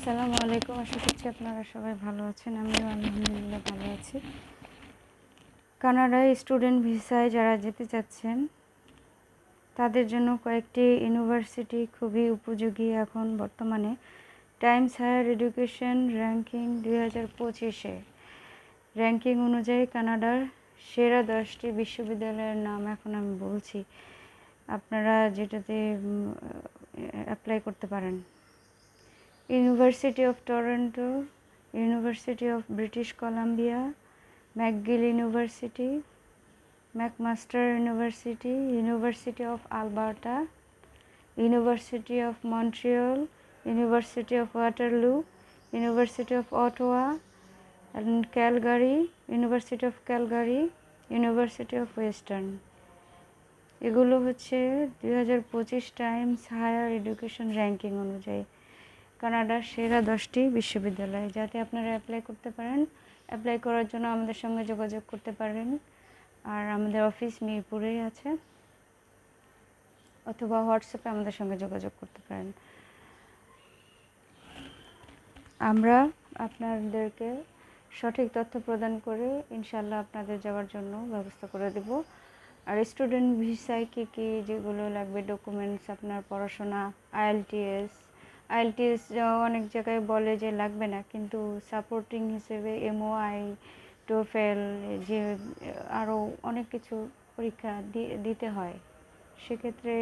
আসসালামু আলাইকুম। আশা করছি আপনারা সবাই ভালো আছেন। আমিও আলহামদুলিল্লাহ ভালো আছি। কানাডায় স্টুডেন্ট ভিসায় যারা যেতে চাচ্ছেন তাদের জন্য কয়েকটি ইউনিভার্সিটি খুবই উপযোগী এখন বর্তমানে। টাইমস হায়ার এডুকেশন র্যাঙ্কিং 2025-এ র্যাঙ্কিং অনুযায়ী কানাডার সেরা 10টি বিশ্ববিদ্যালয়ের নাম এখন আমি বলছি, আপনারা যেটাতে অ্যাপ্লাই করতে পারেন। University of Toronto, University of British Columbia, McGill University, McMaster University, University of Alberta, University of Montreal, University of Waterloo, University of Ottawa and Calgary, University of Calgary, University of Western। এগুলো হচ্ছে 2025 Times Higher Education ranking অনুযায়ী কানাডার সেরা 10টি বিশ্ববিদ্যালয়, যাতে আপনারা apply করতে পারেন। অ্যাপ্লাই করার জন্য আমাদের সঙ্গে যোগাযোগ করতে পারেন, আর আমাদের অফিস মিরপুরেই আছে, অথবা হোয়াটসঅ্যাপে আমাদের সঙ্গে যোগাযোগ করতে পারেন। আমরা আপনাদেরকে সঠিক তথ্য প্রদান করে ইনশাল্লাহ আপনাদের যাওয়ার জন্য ব্যবস্থা করে দেব। আর স্টুডেন্ট ভিসায় কী যেগুলো লাগবে ডকুমেন্টস, আপনার পড়াশোনা, আইএলটিএস অনেক জায়গায় বলে যে লাগবে না, কিন্তু সাপোর্টিং হিসেবে এমওআই, টোফেল, যে আরও অনেক কিছু পরীক্ষা দিতে হয়। সেক্ষেত্রে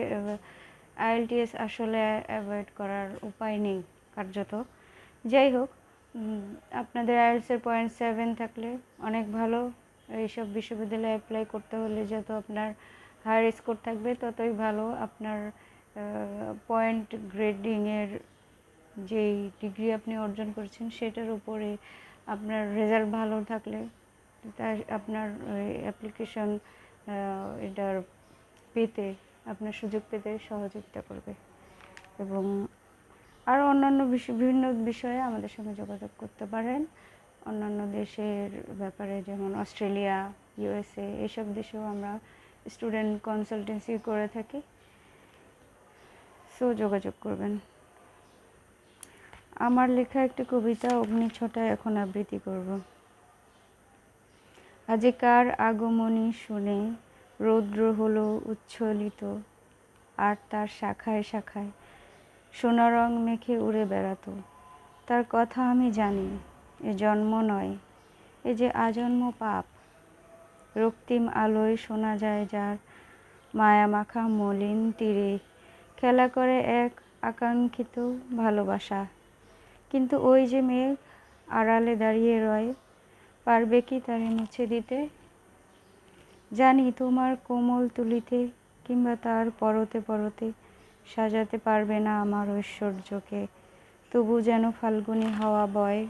আইএলটিএস আসলে অ্যাভয়েড করার উপায় নেই কার্যত। যাই হোক, আপনাদের আইএলটিএসের 0.7 থাকলে অনেক ভালো। এইসব বিশ্ববিদ্যালয়ে অ্যাপ্লাই করতে হলে যত আপনার হায়ার স্কোর থাকবে ততই ভালো। আপনার পয়েন্ট গ্রেডিংয়ের যেই ডিগ্রি আপনি অর্জন করেছেন সেটার উপরে আপনার রেজাল্ট ভালো থাকলে তা আপনার অ্যাপ্লিকেশন এটার পেতে, আপনার সুযোগ পেতে সহযোগিতা করবে। এবং আরও অন্যান্য বিভিন্ন বিষয়ে আমাদের সঙ্গে যোগাযোগ করতে পারেন। অন্যান্য দেশের ব্যাপারে, যেমন অস্ট্রেলিয়া, ইউএসএ, এইসব দেশেও আমরা স্টুডেন্ট কনসালটেন্সি করে থাকি। সো যোগাযোগ করবেন। আমার লেখা একটি কবিতা অগ্নিছোটা এখন আবৃত্তি করব। আজি কার আগমনী শুনে রৌদ্র হলো উচ্ছ্বলিত, আর তার শাখায় শাখায় সোনা রং মেখে উড়ে বেড়াতো। তার কথা আমি জানি, এ জন্ম নয়, এ যে আজন্ম পাপ। রক্তিম আলোয় শোনা যায় যার মায়া মাখা মলিন তীরে খেলা করে এক আকাঙ্ক্ষিত ভালোবাসা। কিন্তু ওই যে মেঘ আড়ালে দাঁড়িয়ে রয়, পারবে কি তারে মুছে দিতে? জানি তোমার কোমল তুলিতে কিংবা তার পরতে পরতে সাজাতে পারবে না আমার ঐশ্বর্যকে। তবু যেন ফাল্গুনী হাওয়া বয়,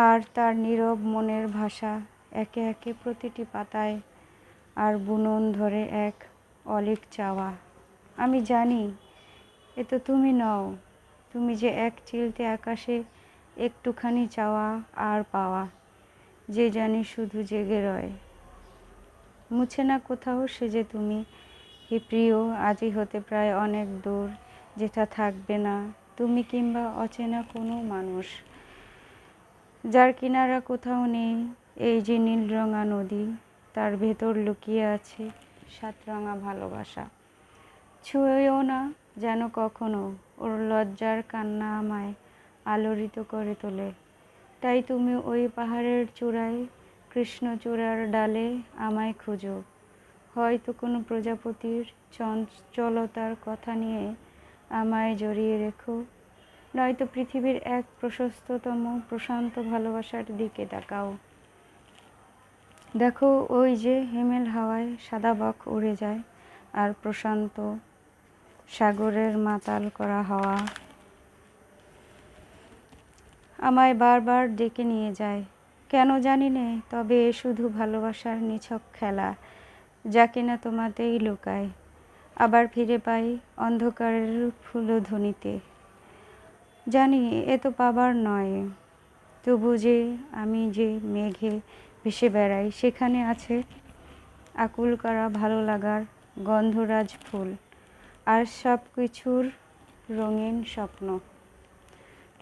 আর তার নীরব মনের ভাষা একে একে প্রতিটি পাতায় আর বুনন ধরে এক অলিক চাওয়া। আমি জানি এ তো তুমি নও, তুমি যে এক চিলতে আকাশে একটুখানি চাওয়া আর পাওয়া, যে জানি শুধু জেগে রয়। মুছে না কোথাও সে যে তুমি, হে প্রিয়, আজই হতে প্রায় অনেক দূর, যেটা থাকবে না তুমি কিংবা অচেনা কোনো মানুষ, যার কিনারা কোথাও নেই। এই যে নীলরঙা নদী, তার ভেতর লুকিয়ে আছে সাতরঙা ভালোবাসা। ছুঁয়েও না যেন কখনো, ওর লজ্জার কান্না আমায় আলোড়িত করে তোলে। তাই তুমি ওই পাহাড়ের চূড়ায় কৃষ্ণচূড়ার ডালে আমায় খুঁজো। হয়তো কোনো প্রজাপতির চঞ্চলতার কথা নিয়ে আমায় জড়িয়ে রেখো, নয়তো পৃথিবীর এক প্রশস্ততম প্রশান্ত ভালোবাসার দিকে তাকাও। দেখো ওই যে হিমেল হাওয়ায় সাদা বক উড়ে যায়, আর প্রশান্ত সাগরের মাতাল করা হাওয়া আমায় বারবার ডেকে নিয়ে যায়। কেন জানি নে, তবে এ শুধু ভালোবাসার নিছক খেলা, যা কিনা তোমাতেই লুকায়, আবার ফিরে পাই অন্ধকারের ফুলধ্বনিতে। জানি এ তো পাবার নয়, তবু যে আমি যে মেঘে ভেসে বেড়াই, সেখানে আছে আকুল করা ভালো লাগার গন্ধরাজ ফুল আর সব কিছুর রঙিন স্বপ্ন।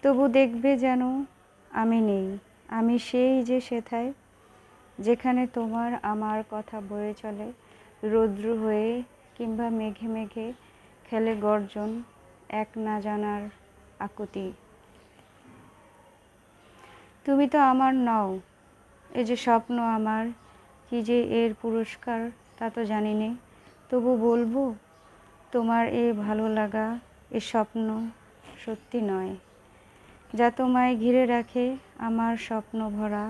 তবু দেখবে যেন আমি নেই, আমি সেই যে সেথায় যেখানে তোমার আমার কথা বয়ে চলে, রৌদ্র হয়ে কিংবা মেঘে মেঘে খেলে গর্জন, এক না জানার আকুতি। তুমি তো আমার নও, এ যে স্বপ্ন আমার, কি যে এর পুরস্কার তা তো জানি নে, তবু বলবো তোমার এ ভালো লাগা, এ স্বপ্ন সত্যি নয়। যা তোমায় ঘিরে রাখে আমার স্বপ্ন ভরা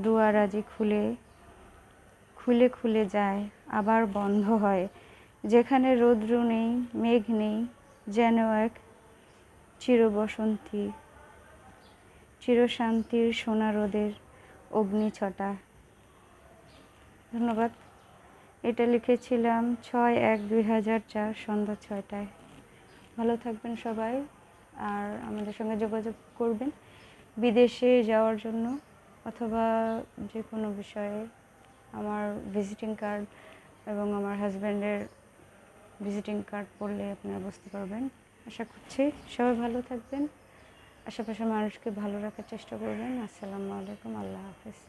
দুয়ার আজি খুলে খুলে খুলে যায়, আবার বন্ধ হয়। যেখানে রৌদ্র নেই, মেঘ নেই, যেন এক চিরবসন্তী, চিরশান্তির সোনা রোদের অগ্নিছটা। ধন্যবাদ। এটা লিখেছিলাম 6/1/2004 সন্ধ্যা 6টায়। ভালো থাকবেন সবাই, আর আমাদের সঙ্গে যোগাযোগ করবেন বিদেশে যাওয়ার জন্য অথবা যে কোনো বিষয়ে। আমার ভিজিটিং কার্ড এবং আমার হাজব্যান্ডের ভিজিটিং কার্ড পড়লে আপনারা বুঝতে পারবেন। আশা করছি সবাই ভালো থাকবেন, আশেপাশের মানুষকে ভালো রাখার চেষ্টা করবেন। আসসালামু আলাইকুম, আল্লাহ হাফেজ।